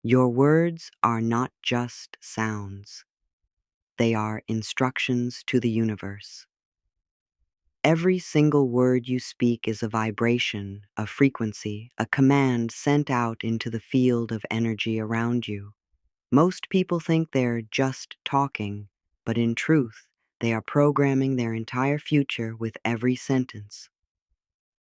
Your words are not just sounds, they are instructions to the universe. Every single word you speak is a vibration, a frequency, a command sent out into the field of energy around you. Most people think they're just talking, but in truth, they are programming their entire future with every sentence.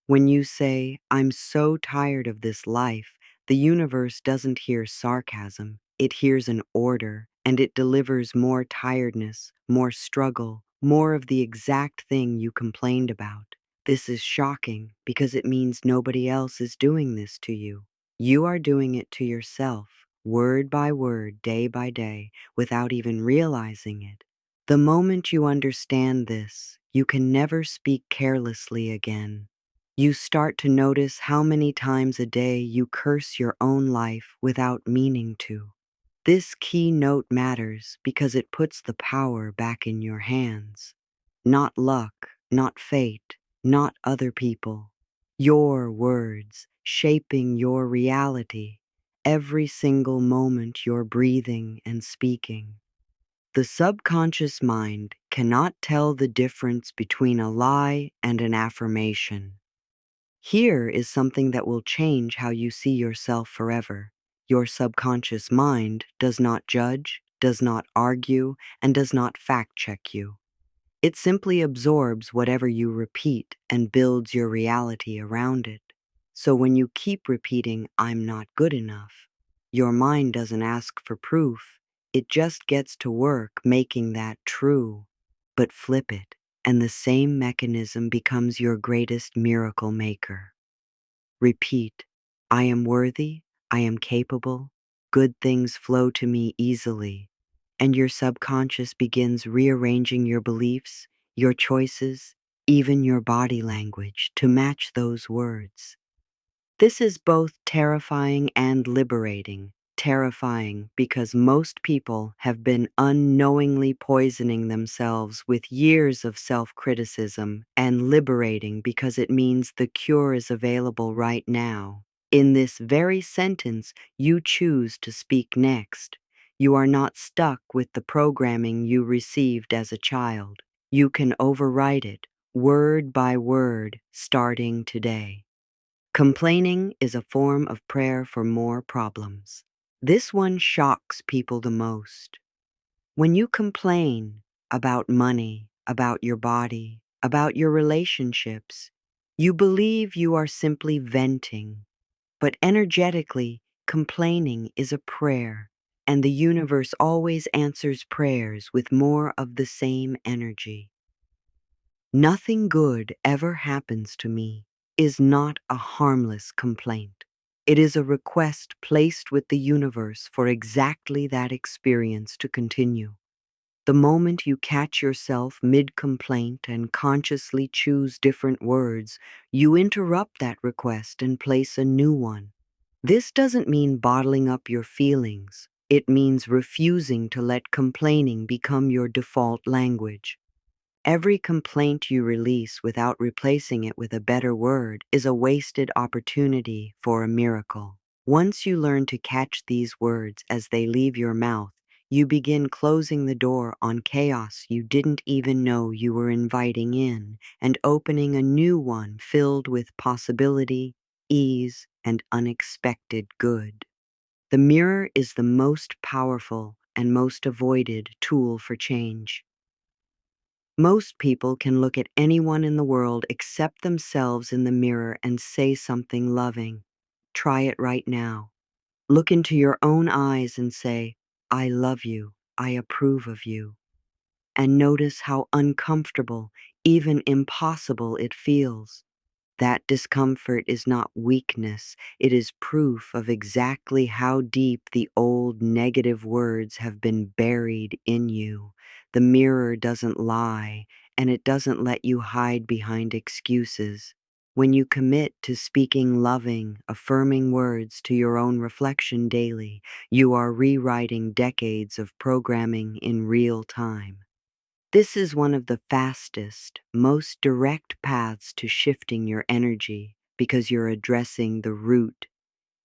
When you say, "I'm so tired of this life," the universe doesn't hear sarcasm. It hears an order, and it delivers more tiredness, more struggle, more of the exact thing you complained about. This is shocking because it means nobody else is doing this to you. You are doing it to yourself, word by word, day by day, without even realizing it. The moment you understand this, you can never speak carelessly again. You start to notice how many times a day you curse your own life without meaning to. This key note matters because it puts the power back in your hands. Not luck, not fate, not other people. Your words shaping your reality every single moment you're breathing and speaking. The subconscious mind cannot tell the difference between a lie and an affirmation. Here is something that will change how you see yourself forever. Your subconscious mind does not judge, does not argue, and does not fact check you. It simply absorbs whatever you repeat and builds your reality around it. So when you keep repeating, "I'm not good enough," your mind doesn't ask for proof. It just gets to work making that true. But flip it, and the same mechanism becomes your greatest miracle maker. Repeat, "I am worthy, I am capable, good things flow to me easily," and your subconscious begins rearranging your beliefs, your choices, even your body language to match those words. This is both terrifying and liberating. Terrifying because most people have been unknowingly poisoning themselves with years of self-criticism, and liberating because it means the cure is available right now. In this very sentence you choose to speak next. You are not stuck with the programming you received as a child. You can overwrite it, word by word, starting today. Complaining is a form of prayer for more problems. This one shocks people the most. When you complain about money, about your body, about your relationships, you believe you are simply venting. But energetically, complaining is a prayer, and the universe always answers prayers with more of the same energy. "Nothing good ever happens to me" is not a harmless complaint. It is a request placed with the universe for exactly that experience to continue. The moment you catch yourself mid-complaint and consciously choose different words, you interrupt that request and place a new one. This doesn't mean bottling up your feelings. It means refusing to let complaining become your default language. Every complaint you release without replacing it with a better word is a wasted opportunity for a miracle. Once you learn to catch these words as they leave your mouth, you begin closing the door on chaos you didn't even know you were inviting in, and opening a new one filled with possibility, ease, and unexpected good. The mirror is the most powerful and most avoided tool for change. Most people can look at anyone in the world except themselves in the mirror and say something loving. Try it right now. Look into your own eyes and say, "I love you, I approve of you." And notice how uncomfortable, even impossible it feels. That discomfort is not weakness, it is proof of exactly how deep the old negative words have been buried in you. The mirror doesn't lie, and it doesn't let you hide behind excuses. When you commit to speaking loving, affirming words to your own reflection daily, you are rewriting decades of programming in real time. This is one of the fastest, most direct paths to shifting your energy because you're addressing the root,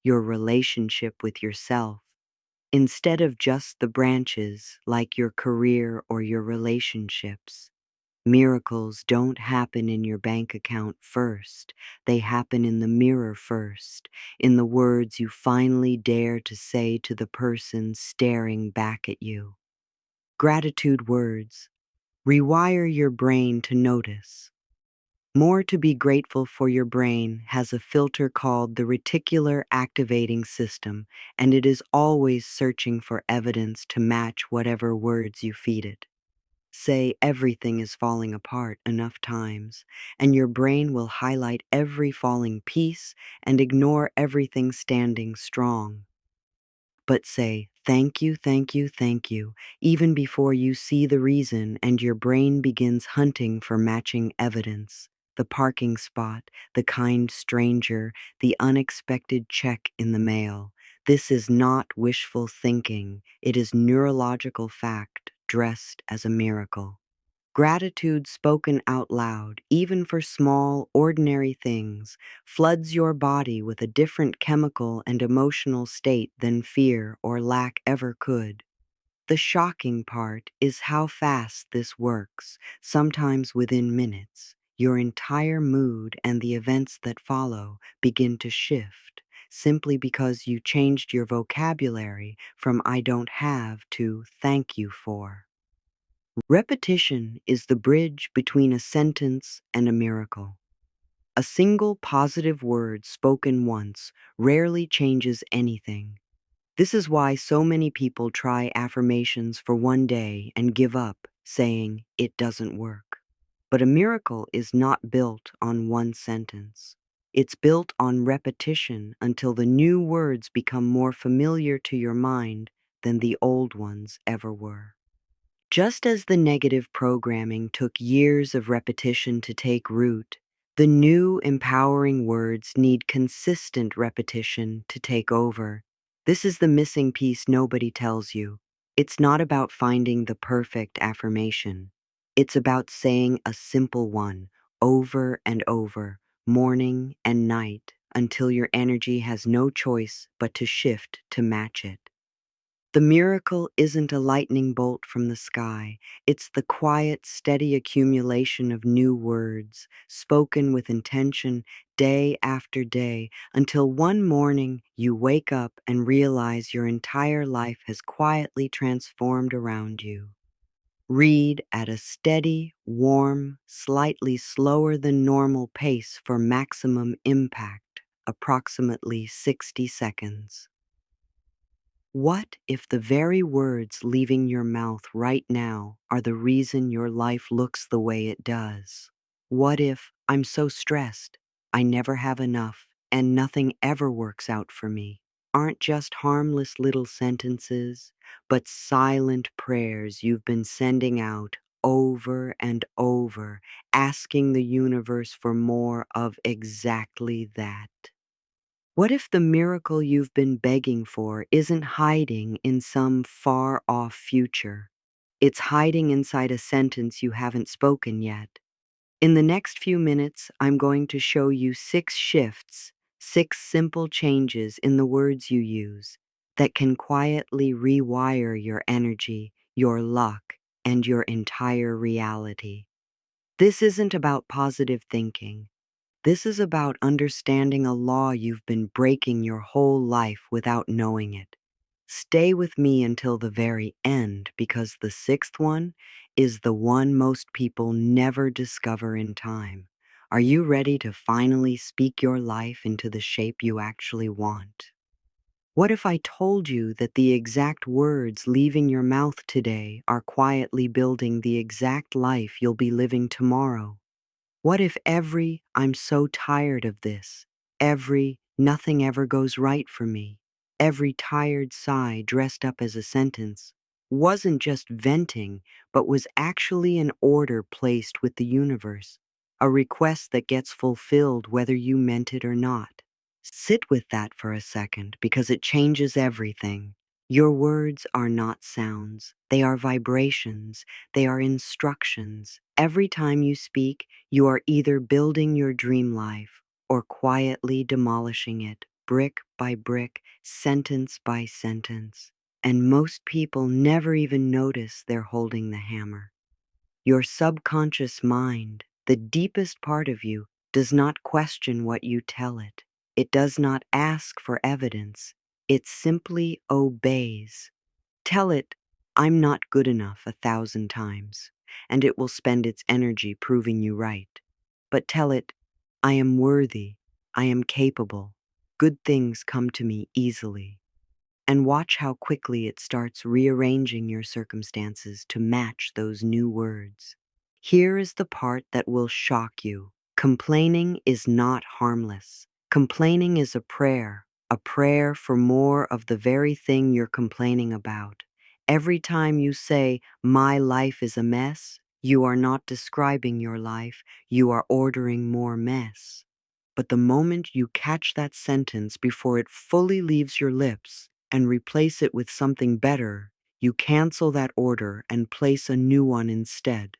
your relationship with yourself. instead of just the branches like your career or your relationships. Miracles don't happen in your bank account first. They happen in the mirror first, in the words you finally dare to say to the person staring back at you. Gratitude words. Rewire your brain to notice. More to be grateful for. Your brain has a filter called the reticular activating system, and it is always searching for evidence to match whatever words you feed it. Say everything is falling apart enough times, and your brain will highlight every falling piece and ignore everything standing strong. But say, thank you, thank you, thank you, even before you see the reason, and your brain begins hunting for matching evidence. The parking spot, the kind stranger, the unexpected check in the mail. This is not wishful thinking, it is neurological fact dressed as a miracle. Gratitude spoken out loud, even for small, ordinary things, floods your body with a different chemical and emotional state than fear or lack ever could. The shocking part is how fast this works, sometimes within minutes. Your entire mood and the events that follow begin to shift, simply because you changed your vocabulary from I don't have to thank you for. Repetition is the bridge between a sentence and a miracle. A single positive word spoken once rarely changes anything. This is why so many people try affirmations for one day and give up, saying it doesn't work. But a miracle is not built on one sentence. It's built on repetition until the new words become more familiar to your mind than the old ones ever were. Just as the negative programming took years of repetition to take root, the new empowering words need consistent repetition to take over. This is the missing piece nobody tells you. It's not about finding the perfect affirmation. It's about saying a simple one over and over, morning and night, until your energy has no choice but to shift to match it. The miracle isn't a lightning bolt from the sky. It's the quiet, steady accumulation of new words, spoken with intention day after day, until one morning you wake up and realize your entire life has quietly transformed around you. Read at a steady, warm, slightly slower than normal pace for maximum impact, approximately 60 seconds. What if the very words leaving your mouth right now are the reason your life looks the way it does? What if I'm so stressed, I never have enough, and nothing ever works out for me? Aren't just harmless little sentences, but silent prayers you've been sending out over and over, asking the universe for more of exactly that. What if the miracle you've been begging for isn't hiding in some far off future? It's hiding inside a sentence you haven't spoken yet. In the next few minutes, I'm going to show you 6 shifts, 6 simple changes in the words you use that can quietly rewire your energy, your luck, and your entire reality. This isn't about positive thinking. This is about understanding a law you've been breaking your whole life without knowing it. Stay with me until the very end, because the 6th one is the one most people never discover in time. Are you ready to finally speak your life into the shape you actually want? What if I told you that the exact words leaving your mouth today are quietly building the exact life you'll be living tomorrow? What if every "I'm so tired of this," every "nothing ever goes right for me," every tired sigh dressed up as a sentence wasn't just venting, but was actually an order placed with the universe, a request that gets fulfilled whether you meant it or not? Sit with that for a second, because it changes everything. Your words are not sounds, they are vibrations, they are instructions. Every time you speak, you are either building your dream life or quietly demolishing it, brick by brick, sentence by sentence. and most people never even notice they're holding the hammer. Your subconscious mind, the deepest part of you, does not question what you tell it. It does not ask for evidence. It simply obeys. Tell it, "I'm not good enough," 1,000 times, and it will spend its energy proving you right. But tell it, "I am worthy. I am capable. Good things come to me easily." And watch how quickly it starts rearranging your circumstances to match those new words. Here is the part that will shock you. Complaining is not harmless. Complaining is a prayer for more of the very thing you're complaining about. Every time you say, "My life is a mess," you are not describing your life, you are ordering more mess. But the moment you catch that sentence before it fully leaves your lips and replace it with something better, you cancel that order and place a new one instead.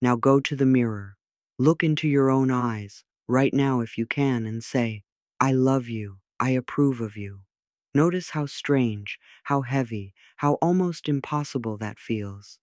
Now go to the mirror, look into your own eyes, right now if you can, and say, "I love you, I approve of you." Notice how strange, how heavy, how almost impossible that feels.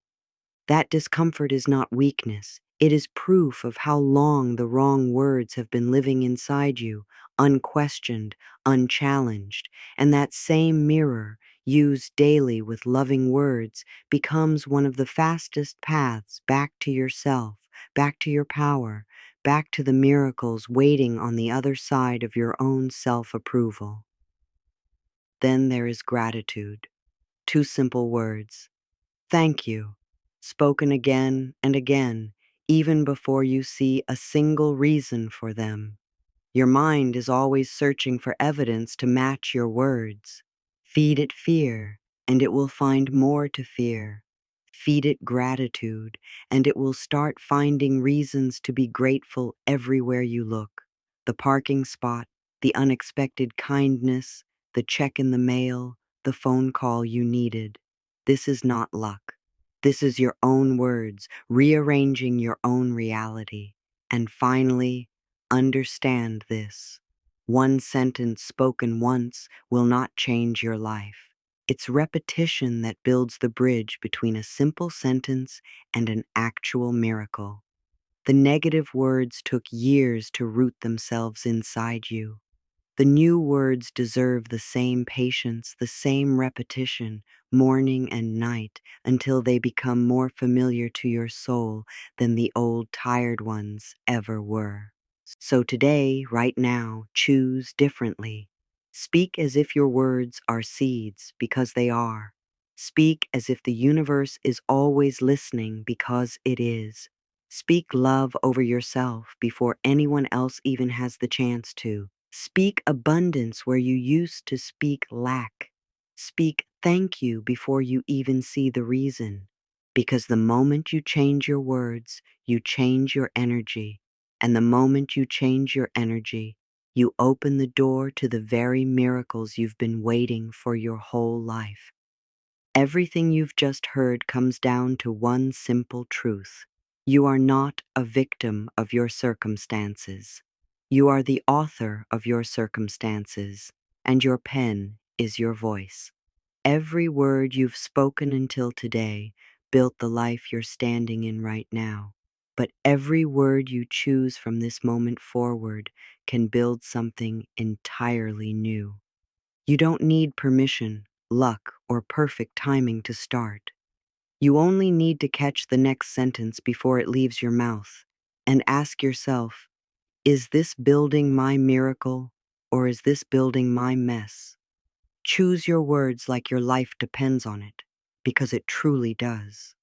That discomfort is not weakness. It is proof of how long the wrong words have been living inside you, unquestioned, unchallenged. And that same mirror, used daily with loving words, becomes one of the fastest paths back to yourself, back to your power, back to the miracles waiting on the other side of your own self-approval. Then there is gratitude. Two simple words. "Thank you," spoken again and again, even before you see a single reason for them. Your mind is always searching for evidence to match your words. Feed it fear, and it will find more to fear. Feed it gratitude, and it will start finding reasons to be grateful everywhere you look. The parking spot, the unexpected kindness, the check in the mail, the phone call you needed. This is not luck. This is your own words, rearranging your own reality. And finally, understand this. One sentence spoken once will not change your life. It's repetition that builds the bridge between a simple sentence and an actual miracle. The negative words took years to root themselves inside you. The new words deserve the same patience, the same repetition, morning and night, until they become more familiar to your soul than the old tired ones ever were. So today, right now, choose differently. Speak as if your words are seeds, because they are. Speak as if the universe is always listening, because it is. Speak love over yourself before anyone else even has the chance to. Speak abundance where you used to speak lack. Speak thank you before you even see the reason. Because the moment you change your words, you change your energy. And the moment you change your energy, you open the door to the very miracles you've been waiting for your whole life. Everything you've just heard comes down to one simple truth. You are not a victim of your circumstances. You are the author of your circumstances, and your pen is your voice. Every word you've spoken until today built the life you're standing in right now. But every word you choose from this moment forward can build something entirely new. You don't need permission, luck, or perfect timing to start. You only need to catch the next sentence before it leaves your mouth and ask yourself, is this building my miracle or is this building my mess? Choose your words like your life depends on it, because it truly does.